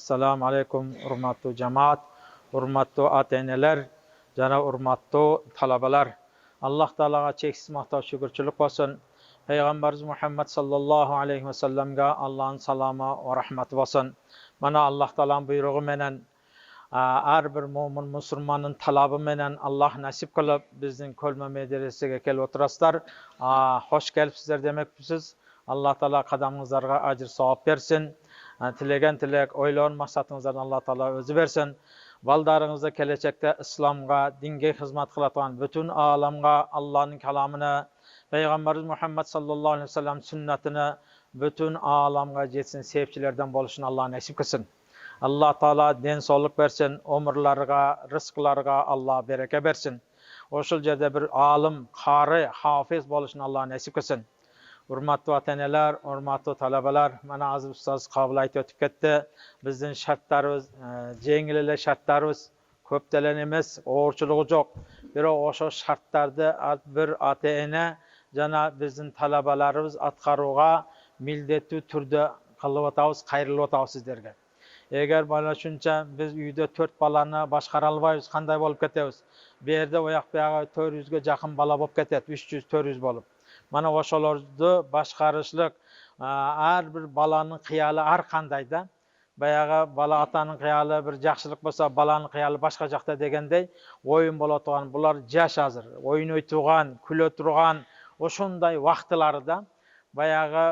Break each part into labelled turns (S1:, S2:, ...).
S1: Assalamu alaikum, hurmatli jamoat, hurmatli ota-onalar, jana hurmatli talabalar. Alloh taologa cheksiz maqtov shukrchilik bo'lsin. Payg'ambarimiz Muhammad sallallohu alayhi vasallamga Allohning salomi va rahmati bo'lsin. Mana Alloh taoloning buyrug'i bilan har bir mo'min musulmonning talabi bilan Alloh nasib qilib bizning ko'lma madrasaga kelib o'tirasizlar. Xo'sh kelibsizlar demakmisiz. Alloh taolo qadamingizlarga ajr savob bersin. Tilagan tilak, o'ylagan maqsadingizlarni Alloh taolo o'zi bersin. Baldaringizda kelajakda islomga, dinga xizmat qiladigan butun olamga Allohning kalomini, Payg'ambarimiz Muhammad sallallohu alayhi vasallam sunnatini butun olamga yetsin sevchilardan bo'lishini Alloh nasib qilsin. Alloh taolo din sog'lik bersin, umrlariga, rizqlariga Alloh baraka bersin. O'shul yerda bir olim, qori, hofiz bo'lishini Alloh nasib qilsin. Hurmatli ota-onalar, hurmatli talabalar, mana aziz ustoz qabul aytib o'tib ketdi. Bizning shartlarimiz, yengil shartlarimiz ko'ptalan emas, o'g'irchiligi yo'q. Biroq o'sha shartlarda bir ota-ona jana bizning talabalarimiz atqaruga millatli turda qilyotamiz, qayrilyotamiz sizlarga. Agar bola shuncha biz uyda 4 balani boshqara olmaymiz, qanday bo'lib ketamiz? Bu yerda oyoq buyog'i 400 ga yaqin bola bo'lib ketadi, 300-400 bo'lib. Mana o'shalarni boshqarishlik har bir balaning xiyoli har qandayda. Bayag'i bola otaning xiyoli bir yaxshilik bo'lsa, balaning xiyoli boshqa joqda deganday o'yin bo'ladigan, bular jash hozir, o'yin o'ytirgan, kulib turgan o'shunday vaqtlarida bayag'i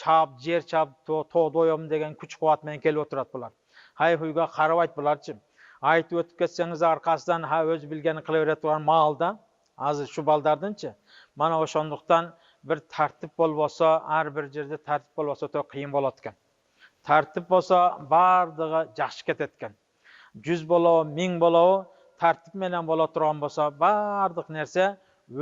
S1: chap, yer chap, to'doyim degan kuch-quvvat bilan kelib o'tiradi bular. Hay-huyga qarab ayt bularchi. Aytib o'tib ketsangiz orqasidan ha o'z bilganini qilaveradigan malda, hozir shu baldardanchi. Mana o'shandaqdan bir tartib bo'lsa, har bir yerda tartib bo'lsa, to qiyin bo'layotgan. Tartib bo'lsa, bardig'i yaxshi ketayotgan. 100 bo'la, 1000 bo'la, tartib bilan bo'la turgan bo'lsa, bardiq narsa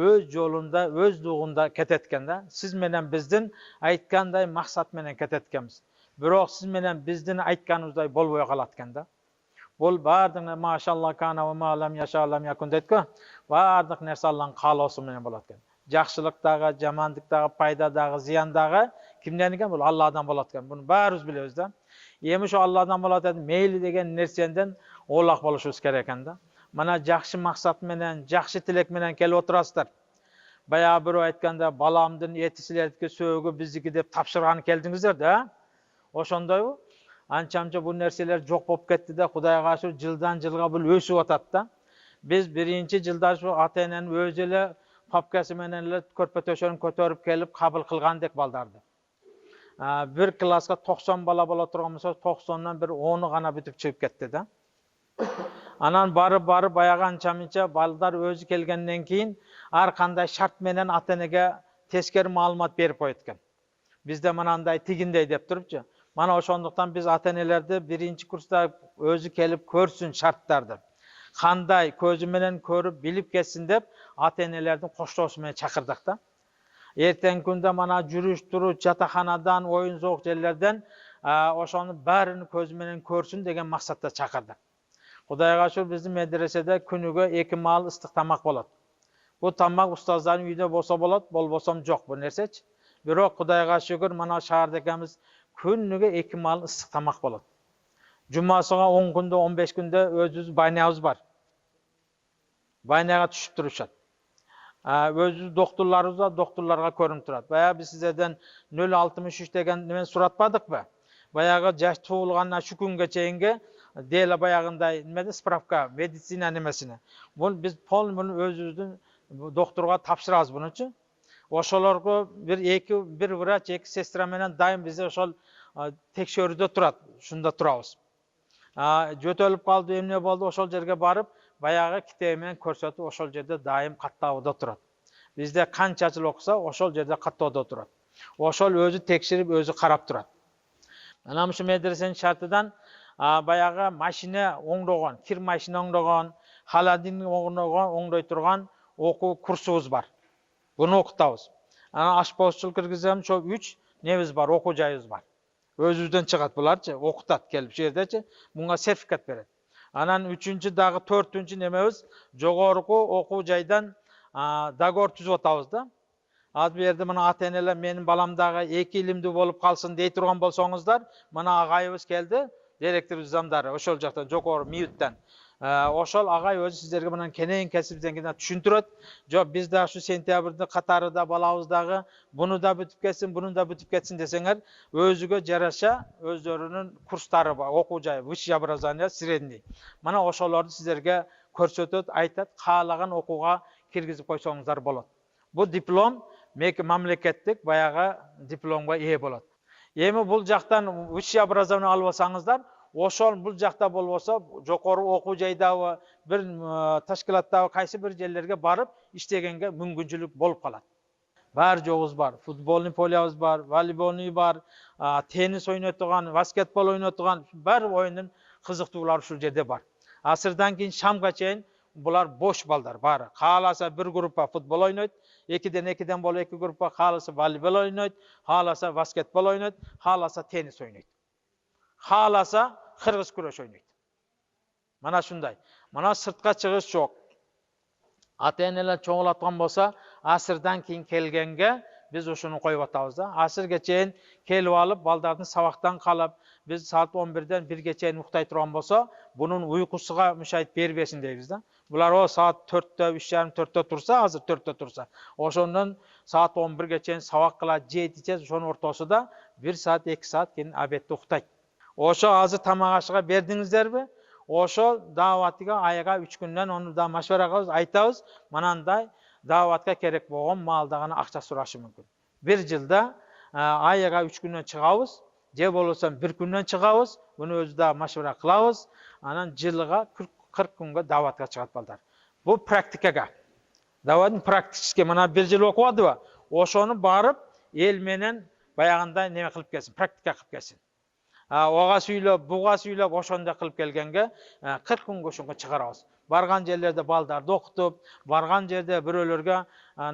S1: o'z yo'lida, o'z dug'unda ketayotganda, siz bilan bizdan aytganday maqsad bilan ketayotganmiz. Biroq siz bilan bizdan aytganimizday bo'lmay qolayotganda, bo'l bardig'i mashalloh kana va ma'lam yashalam yakun deydi-ku, bardiq narsa Allohning qal'osi bilan bo'layotgan. Yaxshilikdagi, jamanlikdagi, foydadagi, ziyondagi kimdan ekan? Bu Allohdan bo'layotgan. Buni barimiz bilamiz-da. Endi shu Allohdan bo'layotgan meyli degan narsadan o'loq bo'lishimiz kerak ekanda. Mana yaxshi maqsad bilan, yaxshi tilak bilan kelib o'tirasizlar. Bayağı bir aytganda balamdan yetisizlarga so'gi bizniki deb topshirgani keldingizlar-da. O'shanday u. Ancha bu narsalar yo'q bo'lib ketdi-da, Xudoga shu jildan jilga bu o'sib o'tadi-da. Biz birinchi jilda shu ota-onaning o'zini papkasi bilan ko'rpa to'sharini ko'tarib kelib qabul qilgandek baldardi. Bir klassga 90 bola bo'la turgan bo'lsa, 90dan bir 10'i g'ana bitib chiqib ketdi-da. Anan barib bayağı ancha baldar o'zi kelgandan keyin har qanday shart bilan ota-onaga teskari ma'lumot berib qo'yatgan. Bizda mananday tiginday deb turibchi. Mana o'shandaqdan biz ota-onalarni birinchi kursda o'zi kelib ko'rsin shartlarni. Qanday ko'zi bilan ko'rib bilib ketsin deb ota-onalarni qo'shto'smay chaqirdiqda. Ertang kunda mana yurish turush yotoqxonadan, o'yin zo'q yerlardan o'shani barini ko'zi bilan ko'rsin degan maqsadda chaqirdik. Xudoga shukr bizning madrasada kuniga 2 mal issiq tomoq bo'ladi. Bu tomoq ustozlarning uyida bo'lsa bo'ladi, bo'lmasam yo'q bu narsachi. Biroq Xudoga shukr mana shahardagimiz kuniga 2 mal issiq tomoq bo'ladi. Jumasiga 10 kunda, 15 kunda o'ziz baynamiz bor. Baynaga tushib turishadi. O'ziz doktorlarimiz va doktorlarga ko'rinib turadi. Bayağı biz sizlardan 063 degan nima so'ratmadikmi? Bayağı jash tug'ilgandan shu kungacha deyla bayağınday nimada spravka meditsina nimasini. Bunu biz pol buni o'zimizdan doktorga topshiramiz buning uchun. O'shalarga bir vrach, 2 sestra bilan doim biz o'shal tekshiruvda turadi. Shunda turamiz. Jo'talib qoldi, emne bo'ldi, o'shal yerga borib, bayağı kitaymen ko'rsatib o'shal yerda doim qattavida turadi. Bizda qanchachil o'qisa, o'shal yerda qattavida turadi. O'shal o'zi tekshirib, o'zi qarab turadi. Mana shu madrasaning shartidan bayağı mashina o'ngdogan, kir mashina o'ngdogan, xaladinni o'ngday turgan o'quv kursimiz bor. Buni o'qitamiz. Ana oshpozchilik kirgizam, shu 3 neviz bor, o'quv joyimiz bor. O'zimizdan chiqadi bularchi, o'qitadi kelib shu yerdachi, bunga sertifikat beradi. Anan 3-dagi 4-chi nemamiz jo'g'orqi o'quv joydan dagor tuzib o'tamiz-da. Az bir yerde mana ota-onalar mening balamdagi 2 ilimdi bo'lib qolsin dey turgan bo'lsangizlar, mana ag'ayimiz keldi. директор замдары ошол жактан жогору миюттан. Ошол агай өзү сиздерге мындан кенен кесиптен кийин түшүндүрөт. Жок, биз да ушу сентябрдын катарында балабыз дагы буну да бүтүп кетсин, буну да бүтүп кетсин десеңер, өзүгө жараша өздөрүнүн курстары бар, окуу жайы, высшее образование, средний. Мына ошолорду сиздерге көрсөтөт, айтат, каалаган окууга киргизип койсоңуздар болот. Бул диплом мамлекеттик баягы дипломго ээ болот. Эми бул жактан высшее образование алып алсаңыздар, ошол бул жакта болбосо жокору окуу жайдагы бир ташкилаттагы кайсы бир жерлерге барып иштегенге мүмкүнчүлүк болуп калат. Баары жогубуз бар. Футболный полябыз бар, волейболный бар, теннис ойнотуган, баскетбол ойнотуган баары оюндун кызыктуулары ушул жерде бар. Асырдан кийин шамга чейин булар бош балдар баары. Кааласа бир группа футбол ойнойт, экиден болуп эки группа, кааласа волейбол ойнойт, кааласа баскетбол ойнойт, кааласа теннис ойнойт. Кааласа кыргыз күрөш ойнойт. Мана ушундай. Мана сыртка чыгыш жок. Ата-энелер чоңулаткан болсо, асырдан кийин келгенге biz ушуну коюп атабыз да. Асырга чейин келип алып, балдардын сабактан калып, biz saat 11-ден 1ге чейин уктай турган болсо, бунун уйкусуга мüşahit бербесин дейбиз да. Булар о saat 4-тө, 3:30-4-тө турса, азыр 4-тө турса, ошондон saat 11ге чейин сабак кылат, жейт, ичет, ошонун ортосунда 1 saat, 2 saat кийин обедти уктайт. Ошо азыр тамак ашыга бердиңиздерби? Ошо дааватыга айга 3 күндөн ону да машвара кылабыз, айтабыз, манандай дааватка керек болгон малда гана акча сурашы мүмкүн. 1 жылда айга 3 күндөн чыгабыз, же болбосо 1 күндөн чыгабыз, буну өзү да машвара кылабыз, анан жылга 40 күнгө дааватка чыгат балдар. Бул практикага. Дааваттын практически мына 1 жыл окубадыбы? Ошону барып эл менен баягындай неме кылып келсин, практика кылып келсин. Ога сүйлөп, буга сүйлөп, ошондой кылып келгенге 40 күнгө ошонго чыгарабыз. Барган жерлерде балдарды окутуп, барган жерде бирөөлөргө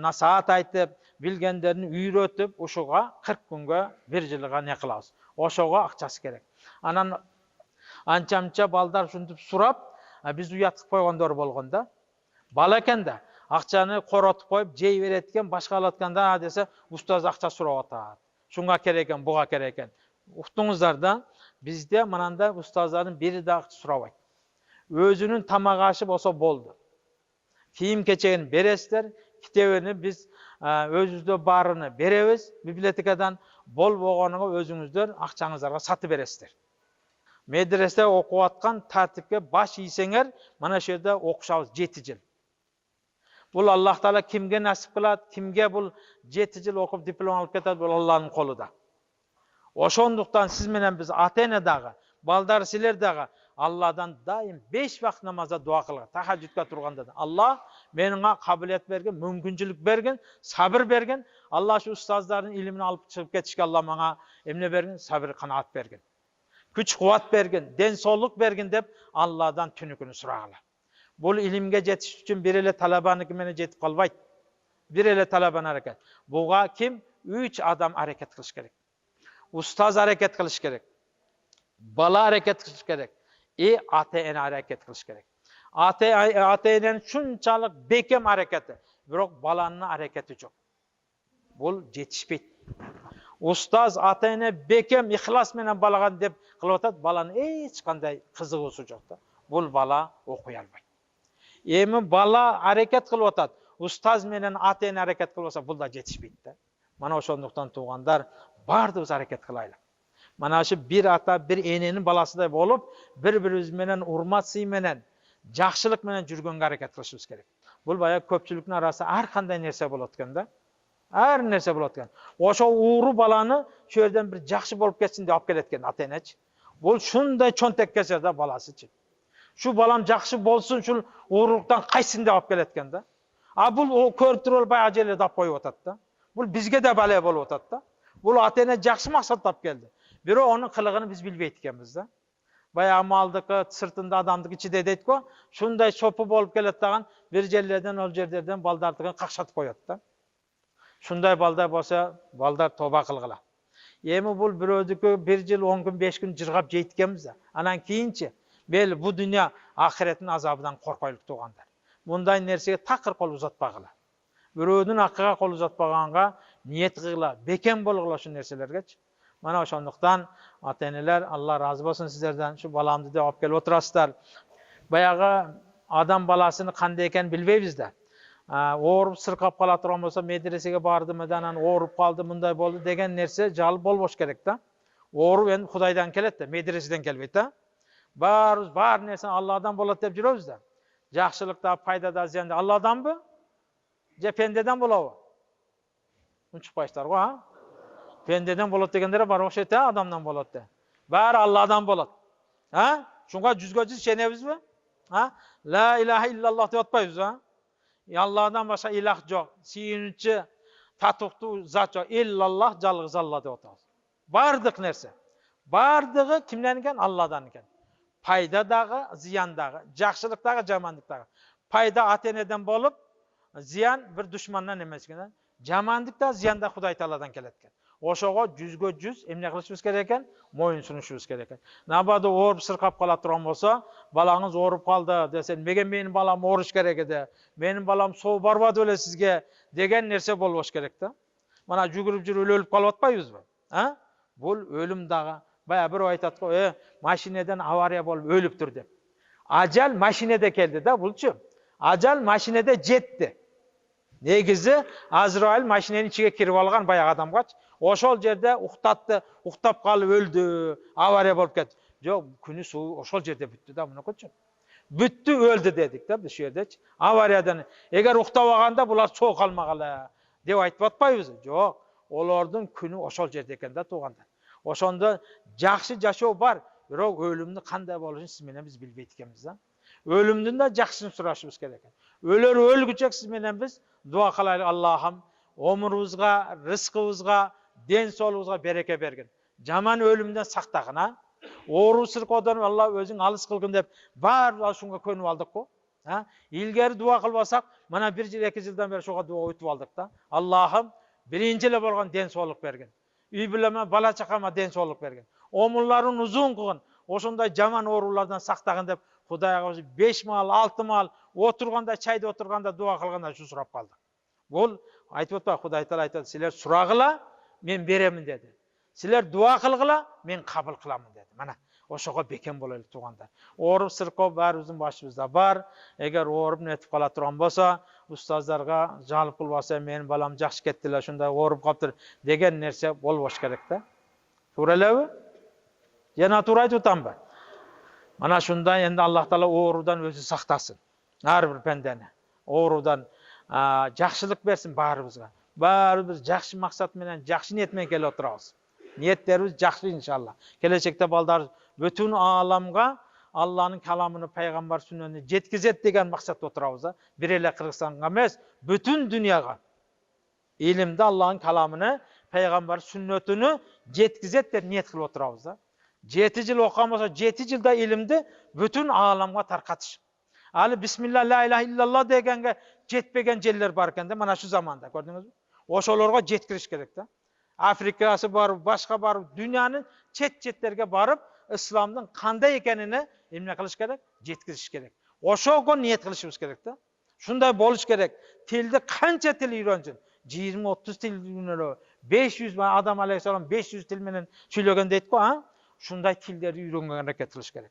S1: насаат айтып, билгендерин үйрөтүп, ушуга 40 күнгө 1 жылга не кылабыз. Ошого акчасы керек. Анан анча-мынча балдар ушинтип сурап, биз уяткып койгондор болгон да. Бала экен да, акчаны коротуп коюп, жей берет экен, башка алат экен да десе, устаз акча сурап атат. Шунга керек экен, буга керек экен. Уктуңуздар да, бизде мынандай устаздардын бири да акча сурабайт. Өзүнүн тамак ашы болсо болду. Кийим кечегин бересиздер, китебини биз өзүбүздө баарыны беребиз, библиотекадан болбогонуга өзүңүздөр акчаңыздарга сатып бересиздер. Медресе окуп аткан тартипке баш ийсеңер, мына ошол жерде окушабыз 7 жыл. Бул Аллах Таала кимге насип кылат, кимге бул 7 жыл окуп диплом алып кетет, бул Алланын колунда. Ошондуктан сиз менен биз ата-эне дагы, балдар силер дагы Алладан дайым 5 вакыт намазда дуа кылган, тахажжудка турганда да. Аллах менинга кабилет берген, мүмкүнчүлүк берген, сабыр берген. Аллах ушу устаздардын илимин алып чыгып кетишке Аллах мага эмне берген? Сабыр канаат берген. Күч кубат берген, ден соолук берген деп Алладан түнүкүнү сурагыла. Бул илимге жетиш үчүн бир эле талабаныкы менен жетип калбайт. Бир эле талабан аракет. Буга ким? 3 адам аракет кылыш керек. Устаз аракет кылыш керек. Бала аракет кылыш керек. Ата-эне аракет кылыш керек. Ата-эненин шунчалык бекем аракети, бирок баланын аракети жок. Бул жетишпейт. Устаз, ата-эне бекем ихлас менен балага деп кылып атат, баланын эч кандай кызыгуусу жок да. Бул бала окуй албайт. Эми бала аракет кылып атат, устаз менен ата-эне аракет кылбаса, бул да жетишпейт да. Мана ошондуктан туугандар, бардыгыбыз аракет кылайлы. Мана ошо бир ата, бир эненин баласыдай болуп, бири-бирибиз менен урмат сый менен, жакшылык менен жүргөнгө аракет кылышыбыз керек. Бул баягы көпчүлүктүн арасында ар кандай нерсе болот экен да. Ар нерсе болот экен. Ошо ууру баланы şu жерден бир жакшы болуп кетсин деп алып келет экен ата-энечи. Бул шундай чонтек кесер да баласычы. Şu балам жакшы болсун, ушул ууруктан кайсын деп алып келет экен да. Бул көрүп туруп баягы жерлерде алып коюп атат да. Бул бизге да бале болуп атат да. Бул ата-эне жакшы максатта алып келди. Бирок онун кылыгын биз билбейт экенбиз да. Баягы малдыкы, сыртында адамдыкы ичиде дейт го, шундай сопу болуп келет даган бир жерлерден ол жерлерден балдардыгын какшатып коет да. Шундай балдар болсо, балдар тоба кылгыла. Эми бул бирөөдүкү 1 жыл, 10 күн, 5 күн жыргап жейт экенбиз да. Анан кийинчи мейли бу дүйнө ахиреттин азабынан коркойлук туугандар. Мындай нерсеге такыр кол узатпагыла. Бирөөдүн акыга кол узатпаганга ниет кылгыла, бекем болгула ушул нерселергечи. Mana ошондуктан ата-энелер, Алла разы болсун сиздерден, şu balamды деп алып келип отурасыздар. Баягы адам баласыны кандай экенин билбейбиз да. Ооруп сыркап кала турган болсо, медресеге бардымы, анан ооруп калды, мындай болду деген нерсе жалып болбош керек да. Ооруп эми Кудайдан келет да, медреседен келбейт да. Баарыбыз бар нерсе Алладан болот деп жүрөбүз да. Жакшылыкта, пайдада, зыянда Алладанбы? Же пендеден болобу? Унчукпайсыздар го, а? Пендеден болот дегендер бар окшойт, адамдан болот де. Баары Алладан болот. Шунга 100% ишенебизби? Ла илаха иллаллах деп атпайбызбы? Алладан башка илах жок, сүйүнүчү, татыктуу зат жок, иллаллах, жалгыз Алла деп атабыз. Бардык нерсе. Бардыгы кимден экен? Алладан экен. Пайда дагы, зыян дагы, жакшылык дагы, жамандык дагы. Пайда ата-энеден болуп, зыян бир душмандан эмес экен. Жамандык да, зыян да Кудай Тааладан келет экен. Ошого 100% эмне кылышыбыз керек экен? Моюн сунушубуз керек экен. Набады ооруп сыркап кала турган болсо, балаңыз ооруп калды десе, меге менин балам ооруш керек эди? Менин балам соо барбады беле сизге деген нерсе болбош керек да. Мана жүгүрүп жүрүп өлүп калып атпайбызбы? Бул өлүм дагы. Бая бирөө айтат го, машинеден авария болуп өлүптүр деп. Ажал машинеде келди да, булчу. Ажал машинеде жетти. Негизи Азраил машиненин ичиге кирип алган баягы адамгач, ошол жерде уктатты, уктап калып өлдү, авария болуп кетти. Жок, күнү суу ошол жерде бүттү да, мынакычы. Бүттү, өлдү дедик да биз жердечи. Авариядан. Эгер уктабаганда булар соо калмагыла деп айтып атпайбызбы? Жок, олордун күнү ошол жерде экен да, туугандар. Ошондо жакшы жашоо бар, бирок өлүмдүн кандай болушун сиз менен биз билбейт экенбиз да. Өлүмдүн да жакшысын сурашыбыз керек экен. Өлөр өлгүчө сиз менен биз дуа кылайлык. Аллахым омурубузга, рызкыбызга, ден соолугубузга береке бергин. Жаман өлүмдөн сактагын, Оору сыркоодон Алла өзүң алыс кылгын деп баары ушунга көнүп алдык го. Илгери дуа кылбасак, мана 1 жыл 2 жылдан бери ошого дуа өтүп алдык да. Аллахым биринчи эле болгон ден соолук бергин. Үй бүлөмө, бала чакама ден соолук бергин. Омурларын узун кылгын. Ошондой жаман оорулардан сактагын деп Кудайга 5 маал, 6 маал отурганда, чайда отурганда дуа кылганда ушу сурап калдык. Бул айтып атпайбы, Кудай Таала айтат, силер сурагыла, мен беремин деди. Силер дуа кылгыла, мен кабыл кыламын деди. Мана ошого бекем бололу туугандар. Ооруп сыркоо баарыбыздын башыбызда бар. Эгер ооруп нетип кала турган болсо, устаздарга жалып кылбаса, менин балам жакшы кетти эле, ушундай ооруп калыптыр деген нерсе болбош керек да. Туура элеби? Жана туура айтып атамбы? Мана шундай энди Аллах Таала оорудан өзү сактасын. Ар бир пендени оорудан жакшылык берсин баарыбызга. Баарыбыз жакшы максат менен, жакшы ниет менен келип отурабыз. Ниеттерибиз жакшы иншалла. Келечекте балдар бүтүн ааламга Алланын каламын, пайгамбар сүннөнү жеткизет деген максатта отурабыз да. Бир эле Кыргызстанга эмес, бүтүн дүйнөгө илимди Алланын каламын, пайгамбар сүннөтүнү жеткизет деп ниет кылып отурабыз да. 7 жыл окуган болсо, 7 жылда илимди бүтүн ааламга таркатыш. Али бисмилла ла илаха иллаллах дегенге жетпеген жерлер бар экен да, мана шу заманда, көрдүңүзбү? Ошолорго жеткириш керек да. Африкасы бар, башка бар, дүйнөнүн чет-четтерге барып, исламдын кандай экенине эмне кылыш керек? Жеткизиш керек. Ошого ниет кылышыбыз керек да. Шундай болуш керек. Тилди канча тил үйрөнсүн? 20-30 тил үйрөнөлү. 500 адам алейхисалам 500 тил менен сүйлөгөн дейт го, Шундай тилдерди үйрөнгөнгө аракет кылыш керек.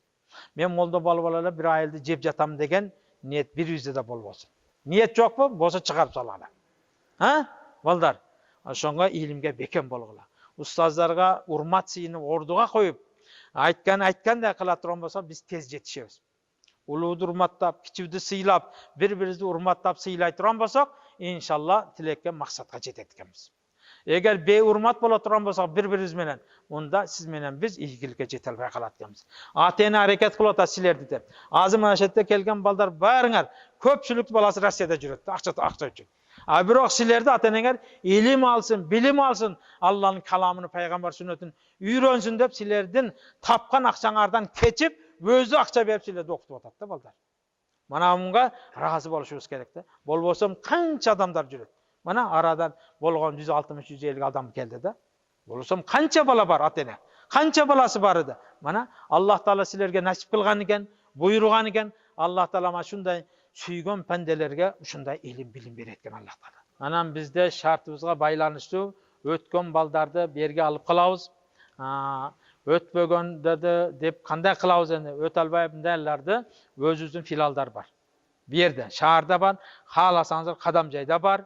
S1: Мен молдо болуп алалы бир айылды жеп жатам деген ниет бирибизде да болбосун. Ниет жокпу? Болсо чыгарып салалы. Балдар, ошонго илимге бекем болгула. Устаздарга урмат сыйынып ордуга коюп, айткандай кыла турган болсо, биз тез жетишебиз. Улууду урматтап, кичүүдү сыйлап, бири-бирибизди урматтап сыйлай турган болсок, иншалла тилекке максатка жетет экенбиз. Эгер бейурмат боло турган болсок бири-бирибиз менен, мында сиз менен биз ийгиликке жете албай калат экенбиз. Ата-эне аракет кылып атат силерди деп. Азыр мына жерде келген балдар баарыңар көпчүлүк баласы Россияда жүрөт, акча үчүн. Бирок силерди ата-энеңер илим алсын, билим алсын, Алланын каламын, пайгамбар сүннөтүн үйрөнсүн деп силердин тапкан акчаңардан кечип, өзү акча берип силерди окутуп атат да балдар. Мана мунга ыраазы болушубуз керек да. Болбосо канча адамдар жүрөт. Мана арадан болгон 160-150 адам келди да. Болсом канча бала бар ата-эне? Канча баласы бар эди? Мана Аллах Таала силерге насип кылган экен, буйруган экен. Аллах Таала ма шундай сүйгөн пенделерге ушундай илим билим берет экен Аллах Таала. Анан бизде шартыбызга байланыштуу өткөн балдарды берге алып калабыз. Өтпөгөндөрдү деп кандай кылабыз эndi? Өтө албайдыларды өзүбүздүн филиалдар бар. Бу жерде шаарда бар, кааласаңыздар Кадам жайда бар.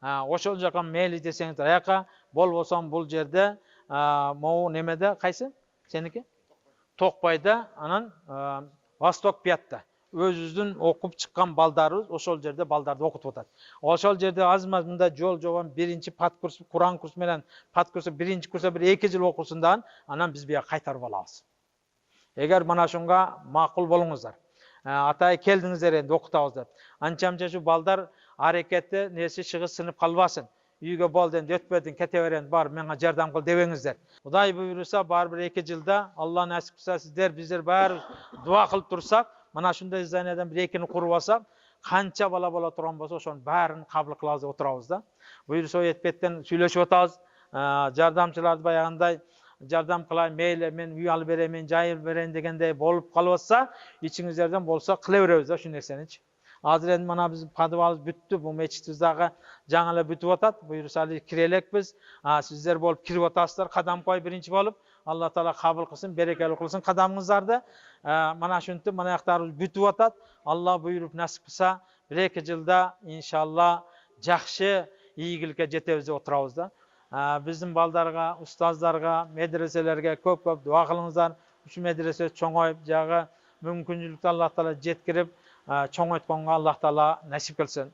S1: Ошол жака мейли десеңиздер аяка, болбосо бул жерде могу немеде кайсы? Сеники? Токпайда, анан Восток 5-та. Өзүбүздүн окуп чыккан балдарыбыз ошол жерде балдарды окутуп атат. Ошол жерде азмаз мында жол жобон биринчи паткурс, Куран курсу менен паткурсу биринчи курста бир 2 жыл окусун дагы, анан биз бияка кайтарып алабыз. Эгер мына ошонга макул болуңуздар. Атай келдиңиздер энди окутабыз деп. Анча-мынча ушу балдар аракети неси чыгып сынып калбасын. Үйгө болду энди өтпөдүң, кете берен, бар, менга жардам кыл дебеңиздер. Кудай буйруса, бар бир 2 жылда Алла насип кылса сиздер, биздер баары дуа кылып турсак, мына ушундай зданиядан бир экини куруп алсак, канча бала боло турган болсо, ошонун баарын кабыл кылабыз деп отурабыз да. Буйруса этпеттен сүйлөшүп атабыз. Жардамчыларды баягындай жардам кылайын, мейли, мен үй алып берейин, мен жай алып берейин дегендей болуп калып атса, ичиңиздерден болсо кыла беребиз да ушул нерсеничи. Азыр энди мана биздин подвалыбыз бүттү, бул мечитибиз дагы жаңы эле бүтүп атат. Буйруса али кире элекпиз. Сиздер болуп кирип атасыздар, кадам кой биринчи болуп. Алла таала кабыл кылсын, берекелүү кылсын кадамыңыздарды. Мана ушинтип мына жактарыбыз бүтүп атат. Алла буйруп насип кылса, 1-2 жылда иншалла жакшы ийгиликке жетебиз деп отурабыз да. Биздин балдарга, устаздарга, медреселерге көп-көп дуа кылыңыздар. Ушу медресе чоңоюп, жагы мүмкүнчүлүктү Алла таала жеткирип, чоңойтконго Алла таала насип кылсын.